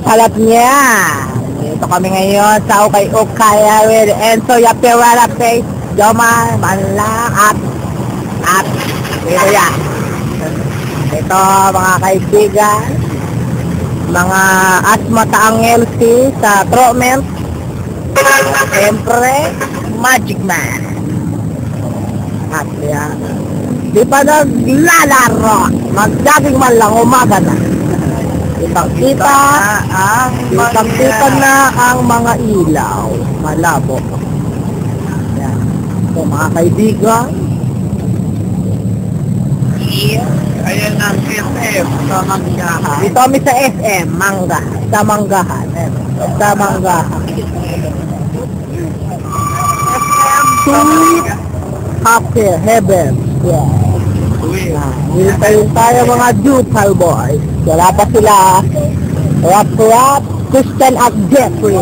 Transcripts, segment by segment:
Halap niya. Dito kami ngayon sa Ukay-Ukay with Enzo Yapewara Face, Jomar, Manlang, at Piroya. Ito mga kaibigan, mga asmataang LC sa Troment. Siyempre, Magic Man. At yan. Di pa naglalaro. Magdaging man lang, umaga na. Kitang-kita na ang mga ilaw. Malabo. Yan. So, mga kaibigan. Ayan ang SM sa Manggahan. Dito kami sa SM, Mangga. Sa Manggahan. Sa Manggahan. Sweet Happy Heaven. Yeah. Dito tayo mga Jutal boys. Wala pa sila. Rap, Christian at Jeffrey.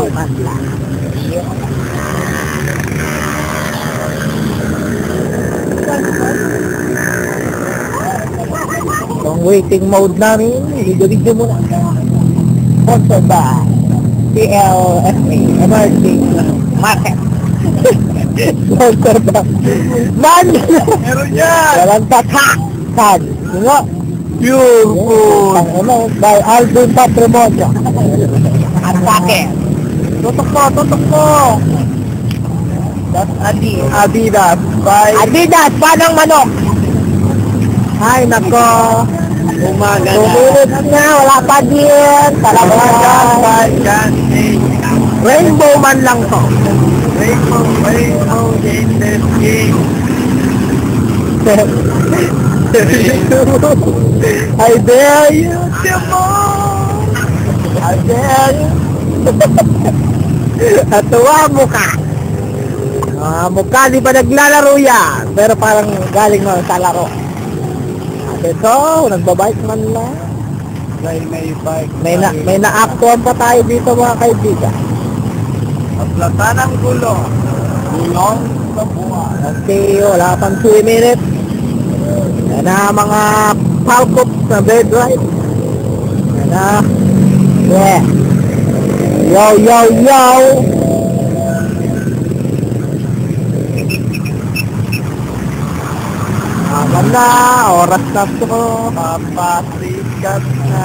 Itong waiting mode namin, video muna. Sponsored by CLFA, Emerging Market. Sponsored by Man! Meron yan! Walang tatak! Sad! Sino? Pure food! By Alvin Patrimonio. At sakit. Tutok po! That's Adidas. By Adidas, panang manok! Ay, nako! Umaga na. Tumulit na, wala pa din! Talaga! Rainbow man lang to. Rainbow in the sky. I dare you, Timon! I dare you! Natuwa mukha! Mukha, di pa naglalaro yan. Pero parang galing mo sa laro. At ito, nagbabike man lang. May bike. May na-actuan pa tayo dito mga kaibigan. Aplata ng gulong. Gulong sa buwan. Okay, wala pang 2 minutes. Yan na mga palkop sa bed ride. Yan na. Yeah. Yo! Aman na, oras na to. Papasikat na.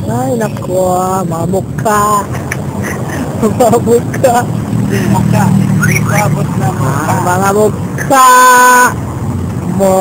Ay, naku, mga mukha. Mga mukha. Isabot na mo. Mga mukha mo.